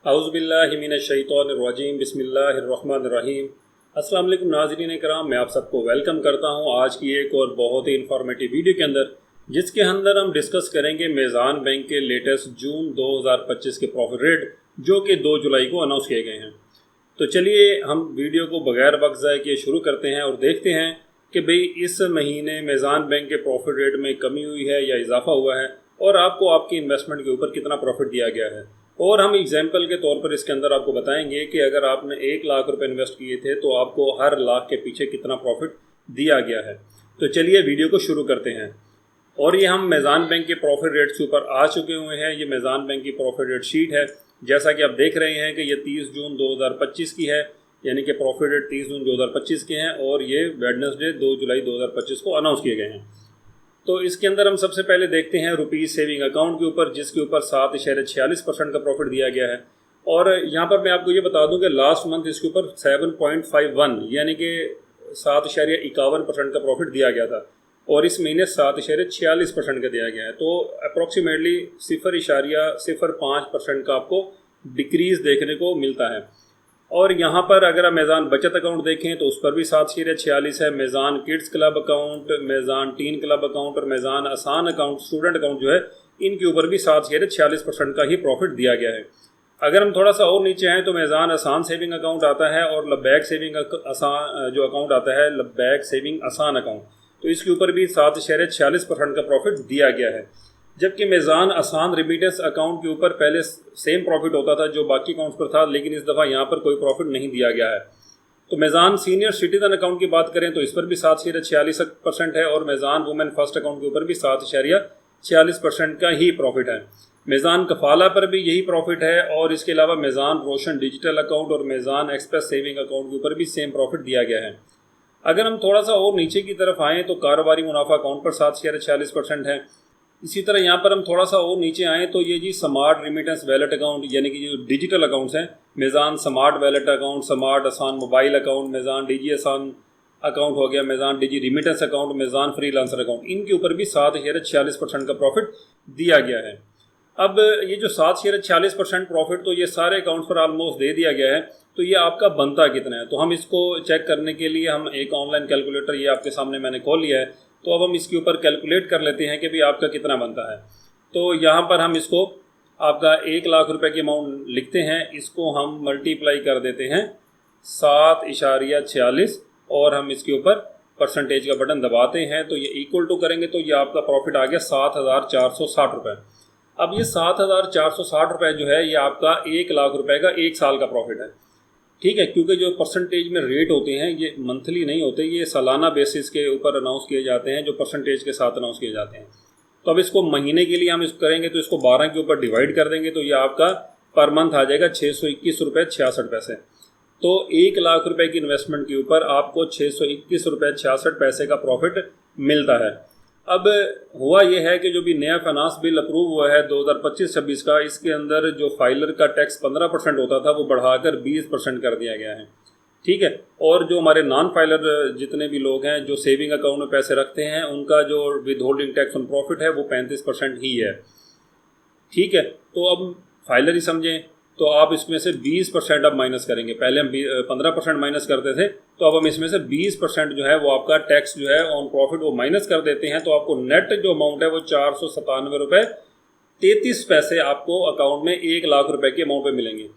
औज़ुबिल्लाहिमिनश्शैतानिर्रजीम बिस्मिल्लाहिर्रहमानिर्रहीम। अस्सलाम वालेकुम नाज़रीन इकराम, मैं आप सबको वेलकम करता हूं आज की एक और बहुत ही इन्फॉर्मेटिव वीडियो के अंदर, जिसके अंदर हम डिस्कस करेंगे मेज़ान बैंक के लेटेस्ट जून 2025 के प्रॉफिट रेट जो कि 2 जुलाई को अनाउंस किए गए हैं। तो चलिए हम वीडियो को बगैर वक्त ज़ाय किए शुरू करते हैं और देखते हैं कि भाई इस महीने मेज़ान बैंक के प्रॉफिट रेट में कमी हुई है या इजाफा हुआ है और आपको आपकी इन्वेस्टमेंट के ऊपर कितना प्रॉफिट दिया गया है। और हम एग्जाम्पल के तौर पर इसके अंदर आपको बताएंगे कि अगर आपने 1 लाख रुपए इन्वेस्ट किए थे तो आपको हर लाख के पीछे कितना प्रॉफिट दिया गया है। तो चलिए वीडियो को शुरू करते हैं। और ये हम मेज़ान बैंक के प्रॉफिट रेट्स के ऊपर आ चुके हुए हैं। ये मेज़ान बैंक की प्रॉफिट रेट शीट है, जैसा कि आप देख रहे हैं कि ये 30 जून 2025 की है, यानी कि प्रॉफिट रेट 30 जून 2025 के हैं और ये वेडनेसडे 2 जुलाई 2025 को अनाउंस किए गए हैं। तो इसके अंदर हम सबसे पहले देखते हैं रुपीज़ सेविंग अकाउंट के ऊपर, जिसके ऊपर 7.46% का प्रॉफिट दिया गया है। और यहाँ पर मैं आपको ये बता दूं कि लास्ट मंथ इसके ऊपर 7.51 यानी कि 7.51% का प्रॉफिट दिया गया था और इस महीने 7.46% का दिया गया है। तो अप्रॉक्सीमेटली 0.05% का आपको डिक्रीज़ देखने को मिलता है। और यहाँ पर अगर आप मेज़ान बचत अकाउंट देखें तो उस पर भी 7.46 है। मेज़ान kids club account, मेज़ान tin club account और मेज़ान आसान अकाउंट, स्टूडेंट अकाउंट जो है, इनके ऊपर भी 7.46% का ही प्रॉफिट दिया गया है। अगर हम थोड़ा सा और नीचे आएँ तो मेज़ान आसान सेविंग अकाउंट आता है और लब्बैक सेविंग आसान जो अकाउंट आता है, लब्बैक सेविंग आसान अकाउंट, तो इसके ऊपर भी 7.46% का प्रॉफिट दिया गया है। जबकि मेज़ान आसान रिमिटेंस अकाउंट के ऊपर पहले सेम प्रॉफिट होता था जो बाकी अकाउंट्स पर था, लेकिन इस दफ़ा यहाँ पर कोई प्रॉफिट नहीं दिया गया है। तो मेज़ान सीनियर सिटीज़न अकाउंट की बात करें तो इस पर भी 7.46% है और मेज़ान वुमेन फर्स्ट अकाउंट के ऊपर भी 7.46% का ही प्रॉफिट है। मेज़ान कफाला पर भी यही प्रॉफिट है और इसके अलावा मेज़ान रोशन डिजिटल अकाउंट और मेज़ान एक्सप्रेस सेविंग अकाउंट के ऊपर भी सेम प्रॉफिट दिया गया है। अगर हम थोड़ा सा और नीचे की तरफ आएँ तो कारोबारी मुनाफा अकाउंट पर 7.46% है। इसी तरह यहाँ पर हम थोड़ा सा और नीचे आएँ तो ये जी स्मार्ट रिमिटेंस वैलेट अकाउंट यानी कि जो डिजिटल अकाउंट्स हैं, मेज़ान स्मार्ट वैलेट अकाउंट, स्मार्ट आसान मोबाइल अकाउंट, मेज़ान डिजी आसान अकाउंट हो गया, मेज़ान डिजी रिमिटेंस अकाउंट, मेज़ान फ्रीलांसर अकाउंट, इनके ऊपर भी 7.46% का प्रॉफिट दिया गया है। अब ये जो 7.46% प्रॉफिट तो ये सारे अकाउंट्स पर ऑलमोस्ट दे दिया गया है, तो ये आपका बनता कितना है। तो हम इसको चेक करने के लिए हम एक ऑनलाइन कैलकुलेटर ये आपके सामने मैंने खोल लिया है, तो अब हम इसके ऊपर कैलकुलेट कर लेते हैं कि भाई आपका कितना बनता है। तो यहाँ पर हम इसको आपका 1 लाख रुपए की अमाउंट लिखते हैं, इसको हम मल्टीप्लाई कर देते हैं 7.46 और हम इसके ऊपर परसेंटेज का बटन दबाते हैं तो ये इक्वल टू करेंगे तो ये आपका प्रॉफिट आ गया 7,460 रुपये। अब ये 7,460 रुपये जो है ये आपका 1 लाख रुपए का 1 साल का प्रॉफिट है। ठीक है, क्योंकि जो परसेंटेज में रेट होते हैं ये मंथली नहीं होते, ये सालाना बेसिस के ऊपर अनाउंस किए जाते हैं, जो परसेंटेज के साथ अनाउंस किए जाते हैं। तो अब इसको महीने के लिए हम इसको करेंगे तो इसको 12 के ऊपर डिवाइड कर देंगे तो ये आपका पर मंथ आ जाएगा 621 रुपये 66 पैसे। तो 1 लाख रुपए की इन्वेस्टमेंट के ऊपर आपको 621 रुपये 66 पैसे का प्रॉफिट मिलता है। अब हुआ यह है कि जो भी नया फाइनेंस बिल अप्रूव हुआ है 2025-26 का, इसके अंदर जो फाइलर का टैक्स 15% होता था वो बढ़ाकर 20% कर दिया गया है। ठीक है, और जो हमारे नॉन फाइलर जितने भी लोग हैं जो सेविंग अकाउंट में पैसे रखते हैं, उनका जो with holding tax on profit है वो 35% ही है। ठीक है, तो अब फाइलर ही समझें तो आप इसमें से 20% अब माइनस करेंगे। पहले हम 15% माइनस करते थे, तो अब हम इसमें से 20% जो है वो आपका टैक्स जो है ऑन प्रॉफिट वो माइनस कर देते हैं। तो आपको नेट जो अमाउंट है वो 497 रुपये 33 पैसे आपको अकाउंट में 1 लाख रुपए के अमाउंट पे मिलेंगे।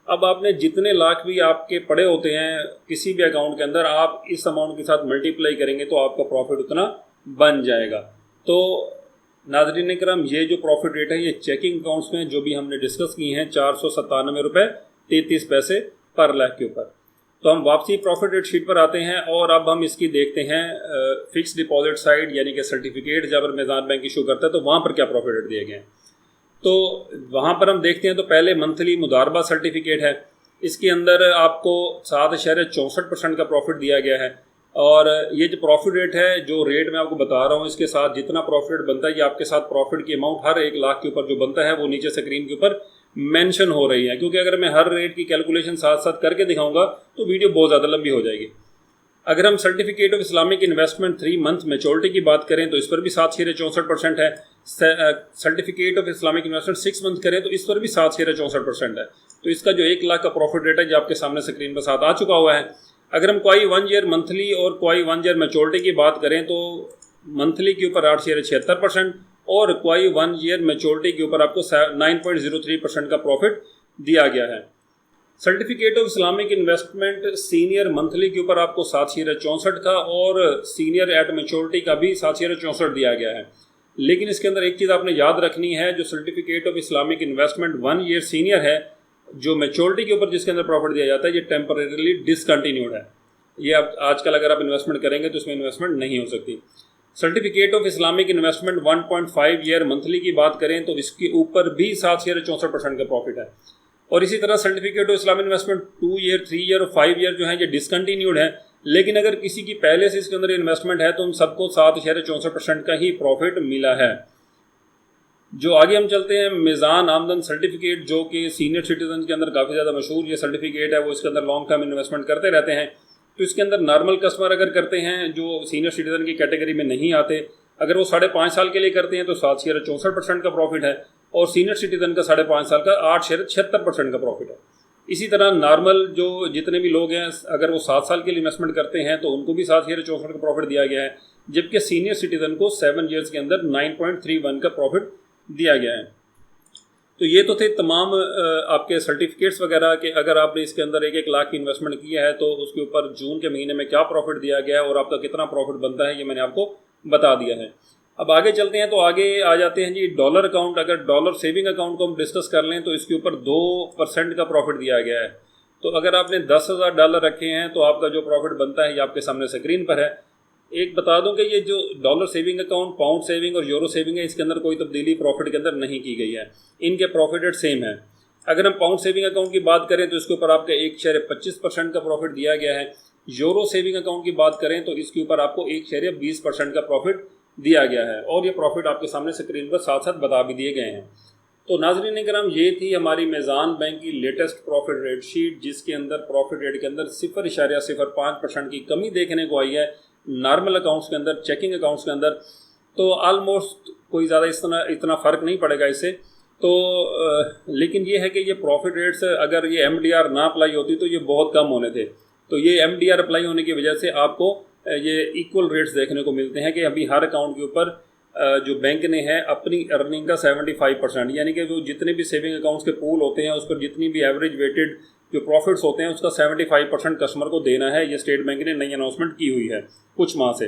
अब आपने जितने लाख भी आपके पड़े होते हैं किसी भी अकाउंट के अंदर, आप इस अमाउंट के साथ मल्टीप्लाई करेंगे तो आपका प्रॉफिट उतना बन जाएगा। तो नाज़रीन इकराम, ये जो प्रॉफिट रेट है ये चेकिंग अकाउंट्स में जो भी हमने डिस्कस की हैं 497 रुपये 33 पैसे पर लाख के ऊपर। तो हम वापसी प्रॉफिट रेट शीट पर आते हैं और अब हम इसकी देखते हैं फिक्स डिपॉजिट साइड, यानी कि सर्टिफिकेट जब मेज़ान बैंक इशू करता है तो वहाँ पर क्या प्रॉफिट रेट दिए गए हैं। तो वहाँ पर हम देखते हैं तो पहले मंथली मुदारबा सर्टिफिकेट है, इसके अंदर आपको 7.64% का प्रॉफिट दिया गया है। और ये जो प्रॉफिट रेट है, जो रेट मैं आपको बता रहा हूँ, इसके साथ जितना प्रॉफिट बनता है ये आपके साथ प्रॉफिट की अमाउंट हर 1 लाख के ऊपर जो बनता है वो नीचे स्क्रीन के ऊपर मेंशन हो रही है। क्योंकि अगर मैं हर रेट की कैलकुलेशन साथ साथ करके दिखाऊंगा तो वीडियो बहुत ज़्यादा लंबी हो जाएगी। अगर हम certificate of Islamic investment 3 month maturity की बात करें तो इस पर भी 7.64% है। Certificate of Islamic investment 6 month करें तो इस पर भी 7.64% है। तो इसका जो 1 लाख का प्रॉफिट रेट है जो आपके सामने स्क्रीन पर साथ आ चुका हुआ है। अगर हम कोई 1 ईयर मंथली और कोई 1 ईयर मैच्योरिटी की बात करें तो मंथली के ऊपर 8.76% और कोई 1 ईयर मैच्योरिटी के ऊपर आपको 9.03% का प्रॉफिट दिया गया है। Certificate of Islamic investment senior monthly के ऊपर आपको 7.64 का और सीनियर एट मैच्योरिटी का भी 7.64 दिया गया है। लेकिन इसके अंदर एक चीज़ आपने याद रखनी है, जो certificate of Islamic investment 1 year senior है, जो मैच्योरिटी के ऊपर जिसके अंदर प्रॉफिट दिया जाता है, ये टेम्परेरीली डिसकंटिन्यूड है। ये अब आजकल अगर आप इन्वेस्टमेंट करेंगे तो इसमें इन्वेस्टमेंट नहीं हो सकती। Certificate of Islamic investment 1.5 year monthly की बात करें तो इसके ऊपर भी 7.64% का प्रॉफिट है। और इसी तरह certificate of Islamic investment 2 year 3 year और 5 ईयर जो है ये डिसकंटिन्यूड है। लेकिन अगर किसी की पहले से इसके अंदर इन्वेस्टमेंट है तो उन सबको 7.64% का ही प्रॉफिट मिला है। जो आगे हम चलते हैं, मीज़ान आमदन सर्टिफिकेट, जो कि सीनियर सिटीजन के अंदर काफ़ी ज़्यादा मशहूर ये सर्टिफिकेट है, वो इसके अंदर लॉन्ग टर्म इन्वेस्टमेंट करते रहते हैं। तो इसके अंदर नॉर्मल कस्टमर अगर करते हैं जो सीनियर सिटीजन की कैटेगरी में नहीं आते, अगर वो 5.5 साल के लिए करते हैं तो 7.64% का प्रॉफिट है और सीनियर सिटीजन का 5.5 साल का 8.76% का प्रॉफिट है। इसी तरह नॉर्मल जो जितने भी लोग हैं अगर वो 7 साल के लिए इन्वेस्टमेंट करते हैं तो उनको भी 7.64 का प्रॉफिट दिया गया है, जबकि सीनियर सिटीजन को 7 ईयर्स के अंदर 9.31 का प्रॉफिट दिया गया है। तो ये तो थे तमाम आपके सर्टिफिकेट्स वगैरह के अगर आपने इसके अंदर 1-1 लाख की इन्वेस्टमेंट किया है तो उसके ऊपर जून के महीने में क्या प्रॉफिट दिया गया है और आपका कितना प्रॉफिट बनता है, ये मैंने आपको बता दिया है। अब आगे चलते हैं, तो आगे आ जाते हैं जी डॉलर अकाउंट। अगर डॉलर सेविंग अकाउंट को हम डिस्कस कर लें तो इसके ऊपर 2% का प्रॉफिट दिया गया है। तो अगर आपने $10,000 रखे हैं तो आपका जो प्रॉफिट बनता है ये आपके सामने स्क्रीन पर है। एक बता दूं कि ये जो dollar saving account, pound saving और यूरो सेविंग है, इसके अंदर कोई तब्दीली प्रॉफिट के अंदर नहीं की गई है, इनके प्रॉफिट रेट सेम है। अगर हम पाउंड सेविंग अकाउंट की बात करें तो इसके ऊपर आपका 1.25% का प्रॉफिट दिया गया है। यूरो सेविंग अकाउंट की बात करें तो इसके ऊपर आपको 1.20% का प्रॉफिट दिया गया है और ये प्रॉफिट आपके सामने स्क्रीन पर साथ साथ बता भी दिए गए हैं। तो नाज़रीन इकराम, ये थी हमारी मीज़ान बैंक की लेटेस्ट प्रॉफिट रेट शीट, जिसके अंदर प्रॉफिट रेट के अंदर 0.05% की कमी देखने को आई है नॉर्मल अकाउंट्स के अंदर, चेकिंग अकाउंट्स के अंदर। तो ऑलमोस्ट कोई ज़्यादा इतना फ़र्क नहीं पड़ेगा इससे। तो लेकिन ये है कि ये प्रॉफिट रेट्स अगर ये MDR ना अप्लाई होती तो ये बहुत कम होने थे। तो ये MDR अप्लाई होने की वजह से आपको ये इक्वल रेट्स देखने को मिलते हैं कि अभी हर अकाउंट के ऊपर जो बैंक ने है अपनी अर्निंग का 75%, यानी कि वो जितने भी सेविंग अकाउंट्स के पूल होते हैं उस पर जितनी भी एवरेज वेटेड जो प्रॉफिट्स होते हैं उसका 75% कस्टमर को देना है। ये स्टेट बैंक ने नई अनाउंसमेंट की हुई है कुछ माह से।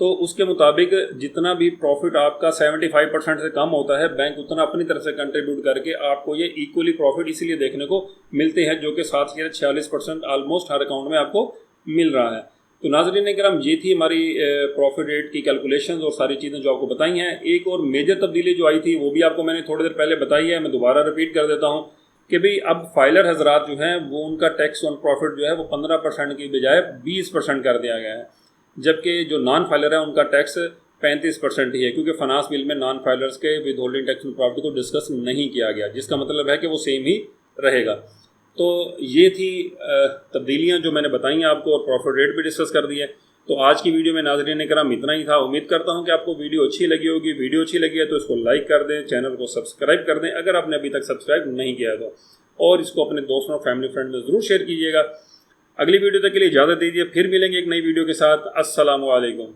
तो उसके मुताबिक जितना भी प्रॉफिट आपका 75% से कम होता है, बैंक उतना अपनी तरफ से कंट्रीब्यूट करके आपको ये इक्वली प्रॉफिट इसीलिए देखने को मिलते हैं, जो कि 7.46% ऑलमोस्ट हर अकाउंट में आपको मिल रहा है। तो नाज़रीन इकराम, ये थी हमारी प्रॉफिट रेट की कैलकुलेशंस और सारी चीज़ें जो आपको बताई हैं। एक और मेजर तब्दीली जो आई थी वो भी आपको मैंने थोड़ी देर पहले बताई है, मैं दोबारा रिपीट कर देता हूँ कि भाई अब फाइलर हजरात जो हैं वो उनका टैक्स ऑन प्रॉफिट जो है वो 15% की बजाय 20% कर दिया गया है, जबकि जो नॉन फाइलर है उनका टैक्स 35% ही है, क्योंकि फाइनेंस बिल में नॉन फाइलर्स के with holding tax on profit को डिस्कस नहीं किया गया, जिसका मतलब है कि वो सेम ही रहेगा। तो ये थी तब्दीलियाँ जो मैंने बताई हैं आपको, और प्रॉफिट रेट भी डिस्कस कर दिए। तो आज की वीडियो में नाज़रीन इकराम इतना ही था। उम्मीद करता हूँ कि आपको वीडियो अच्छी लगी होगी। वीडियो अच्छी लगी है तो इसको लाइक कर दें, चैनल को सब्सक्राइब कर दें अगर आपने अभी तक सब्सक्राइब नहीं किया तो, और इसको अपने दोस्तों और फैमिली फ्रेंड में ज़रूर शेयर कीजिएगा। अगली वीडियो तक के लिए इजाज़त दीजिए, फिर मिलेंगे एक नई वीडियो के साथ। अस्सलामु अलैकुम।